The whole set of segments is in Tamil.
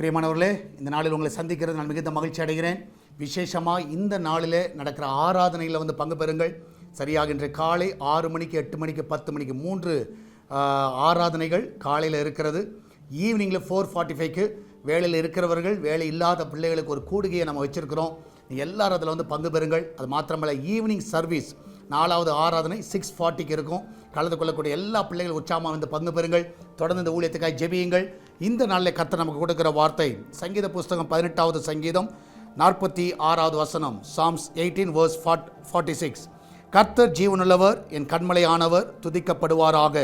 பிரியமானவர்களே, இந்த நாளில் உங்களை சந்திக்கிறது நான் மிகுந்த மகிழ்ச்சி அடைகிறேன். விசேஷமாக இந்த நாளில் நடக்கிற ஆராதனையில் பங்கு பெறுங்கள். சரியாக இன்று காலை 6 மணிக்கு, 8 மணிக்கு, 10 மணிக்கு 3 ஆராதனைகள் காலையில் இருக்கிறது. ஈவினிங்கில் 4:45க்கு வேலையில் இருக்கிறவர்கள், வேலை இல்லாத பிள்ளைகளுக்கு ஒரு கூடுகையை நம்ம வச்சுருக்கிறோம். நீங்கள் எல்லோரும் அதில் பங்கு பெறுங்கள். அது மாத்திரமல்ல, ஈவினிங் சர்வீஸ் 4வது ஆராதனை 6:40க்கு இருக்கும். கலந்து கொள்ளக்கூடிய எல்லா பிள்ளைகளும் உற்சாகமாக பங்கு பெறுங்கள். தொடர்ந்து இந்த ஊழியத்துக்காக ஜெபியுங்கள். இந்த நாளில் கர்த்தர் நமக்கு கொடுக்கிற வார்த்தை சங்கீத புஸ்தகம் 18வது சங்கீதம் 46வது வசனம், சாம்ஸ் 18 verse 46. கர்த்தர் ஜீவனுள்ளவர், என் கண்மலையானவர் துதிக்கப்படுவாராக,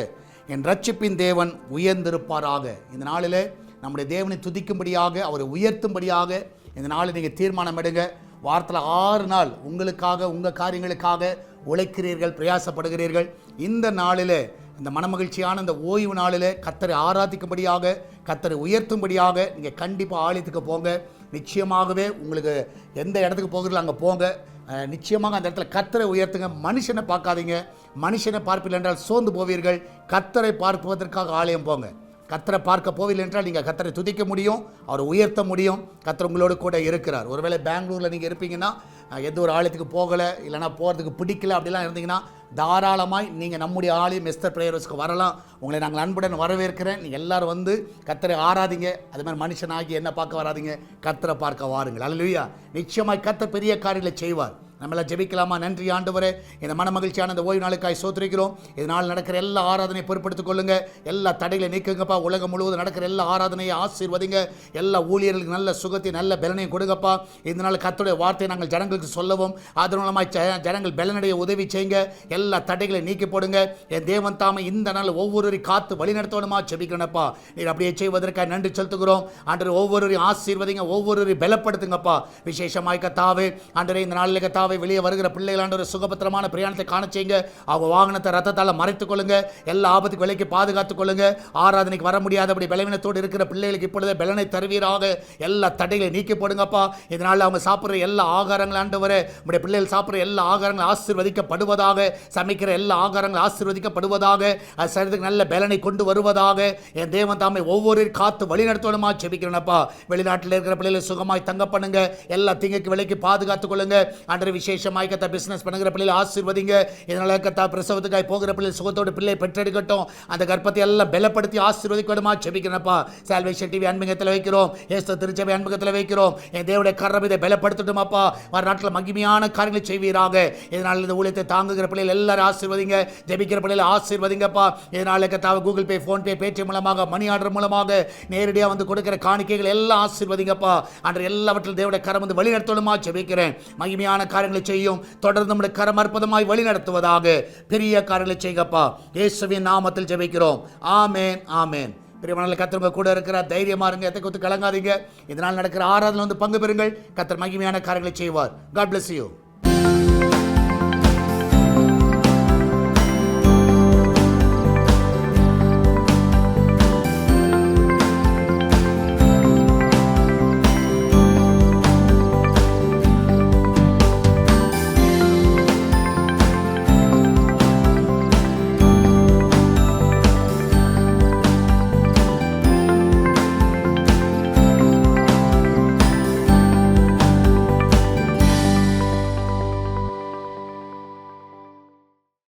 என் ரட்சிப்பின் தேவன் உயர்ந்திருப்பாராக. இந்த நாளில் நம்முடைய தேவனை துதிக்கும்படியாக, அவரை உயர்த்தும்படியாக இந்த நாளில் நீங்கள் தீர்மானம் எடுங்க. வாரத்தில் 6 நாள் உங்களுக்காக, உங்கள் காரியங்களுக்காக உழைக்கிறீர்கள், பிரயாசப்படுகிறீர்கள். இந்த நாளில், இந்த மனமகிழ்ச்சியான இந்த ஓய்வு நாளில் கர்த்தரை ஆராதிக்கும்படியாக, கர்த்தரை உயர்த்தும்படியாக நீங்கள் கண்டிப்பாக ஆலயத்துக்கு போங்க. நிச்சயமாகவே உங்களுக்கு எந்த இடத்துக்கு போகிறீங்களோ அங்கே போங்க. நிச்சயமாக அந்த இடத்துல கர்த்தரை உயர்த்துங்க. மனுஷனை பார்க்காதீங்க. மனுஷனை பார்ப்பீர்கள் என்றால் சோர்ந்து போவீர்கள். கர்த்தரை பார்ப்பதற்காக ஆலயம் போங்க. கர்த்தரை பார்க்க போவில்லை என்றால் நீங்கள் கர்த்தரை துதிக்க முடியும், அவரை உயர்த்த முடியும். கர்த்தர் உங்களோடு கூட இருக்கிறார். ஒருவேளை பெங்களூரில் நீங்கள் இருப்பீங்கன்னா, எந்த ஒரு ஆலயத்துக்கு போகலை, இல்லைனா போகிறதுக்கு பிடிக்கல அப்படிலாம் இருந்தீங்கன்னா, தாராளமாய் நீங்கள் நம்முடைய ஆலயம் எஸ்தர் பிரேயர்ஸ்க்கு வரலாம். உங்களை நாங்கள் அன்புடன் வரவேற்கிறேன். நீங்கள் எல்லோரும் வந்து கர்த்தரை ஆராதிங்க. அது மாதிரி மனுஷனாகி என்ன பார்க்க வராதிங்க, கர்த்தரை பார்க்க வாருங்கள். அல்லேலூயா. நிச்சயமாய் கர்த்தர் பெரிய காரியங்களை செய்வார். நம்மளாம் ஜெபிக்கலாமா? நன்றி ஆண்டவரே, இந்த மனமகிழ்ச்சியான இந்த ஓய்வு நாளுக்காய் சோத்திரிக்கிறோம். இதனால் நடக்கிற எல்லா ஆராதனையை பொறுப்படுத்திக் கொள்ளுங்க. எல்லா தடைகளை நீக்குங்கப்பா. உலகம் முழுவதும் நடக்கிற எல்லா ஆராதனையை ஆசீர்வதிங்க. எல்லா ஊழியர்களுக்கு நல்ல சுகத்தையும் நல்ல பலனையும் கொடுங்கப்பா. இதனால் கர்த்தருடைய வார்த்தையை நாங்கள் ஜனங்களுக்கு சொல்லவும், அதன் மூலமாக ஜனங்கள் பலனடைய உதவி செய்யுங்க. எல்லா தடைகளை நீக்கி போடுங்க. என் தேவன் தாமே இந்த நாள் ஒவ்வொருவரையும் காத்து வழி நடத்தணுமா ஜெபிக்கிறேனப்பா. நீர் அப்படியே செய்வதற்காக நன்றி செலுத்துகிறோம். ஆண்டவரே, ஒவ்வொருவரையும் ஆசீர்வதிங்க, ஒவ்வொருவரையும் பலப்படுத்துங்கப்பா. விசேஷமாய் கர்த்தாவே, ஆண்டவரே, இந்த நாளில் கர்த்தாவே வெளியே வருகிற பிள்ளைகளான ஒரு சுகபத்திரமான பிரயாணத்தை காண செய்யுங்க. அவங்க வாகனத்தை ரத்தத்தால் மறைத்துக் கொள்ளுங்க. எல்லா ஆபத்துக்கு விலைக்கு பாதுகாத்துக் கொள்ளுங்க. ஆராதனைக்கு வர முடியாதபடி பலவீனத்தோடு இருக்கிற பிள்ளைகளுக்கு இப்பொழுதே பலனை தருவீராக. எல்லா தடைகளை நீக்கி போடுங்கப்பா. இதனால் அவங்க சாப்பிட்ற எல்லா ஆகாரங்கள் ஆண்டவரே, நம்முடைய பிள்ளைகள் சாப்பிட்ற எல்லா ஆகாரங்கள் ஆசீர்வதிக்கப்படுவதாக. சமைக்கிற எல்லா ஆகாரங்கள் ஆசீர்வதிக்கப்படுவதாக. அது சரீரத்துக்கு நல்ல பலனை கொண்டு வருவதாக. என் தேவன் தாமே ஒவ்வொரு காத்து வழி நடத்தணுமா ஜெபிக்கிறேனப்பா. வெளிநாட்டில் இருக்கிற பிள்ளைகளை சுகமாய் தங்க பண்ணுங்க. எல்லா தீங்குக்கு விலைக்கு பாதுகாத்துக் கொள்ளுங்க. ஆண்டவரே, விசேஷமாய் கர்த்தா பிசினஸ் பண்ணுகிற பிள்ளைகளை ஆசீர்வதிங்க. இதனால கர்த்தா பிரசவத்துக்காய் போகிற பிள்ளைகள் சுகத்தோடு பிள்ளை பெற்றெடுக்கட்டும். அந்த கர்ப்பத்தை எல்லாம் பலப்படுத்தி ஆசீர்வதிக்கணுமா ஜெபிக்கிறேனப்பா. சால்வேஷன் டிவி அன்பகத்தில் வைக்கிறோம். ஏசு திருச்சபை அன்பகத்தில் வைக்கிறோம். என் தேவனுடைய கரம் இதை பலப்படுத்தட்டுமாப்பா. வர நாட்டில் மகிமையான காரியங்களை செய்வீராக. இதனால் இந்த ஊழியத்தை தாங்குகிற பிள்ளைகள் எல்லாரும் ஆசீர்வதிங்க. ஜெபிக்கிற பிள்ளைகளை ஆசீர்வதிங்கப்பா. இதனால கர்த்தா கூகுள் பே, ஃபோன் பே, பேடிஎம் மூலமாக, மணி ஆர்டர் மூலமாக நேரடியாக வந்து கொடுக்கிற காணிக்கைகள் எல்லாம் ஆசீர்வதிங்கப்பா. அன்று எல்லாவற்றிலும் தேவனுடைய கரம் வந்து வழி நடத்தணுமா ஜெபிக்கிறேன். மகிமையான காரியங்களை செய்யும். தொடர்ந்து நம்முடைய கரம் அற்புதமாய் வழி நடத்துவதாக. பெரிய காரியங்களை செய்யப்பா. இயேசுவின் நாமத்தில் ஜெபிக்கிறோம். ஆமென், ஆமென். பிரியமானவர்களே, கர்த்தர் கூட இருக்கிறார். தைரியமா இருங்க. எதை குறித்து கலங்காதீங்க. இதனால் நடக்கிற ஆராதனை பங்கு பெறுங்கள். கர்த்தர் மகிமையான காரியங்களை செய்வார். God bless you.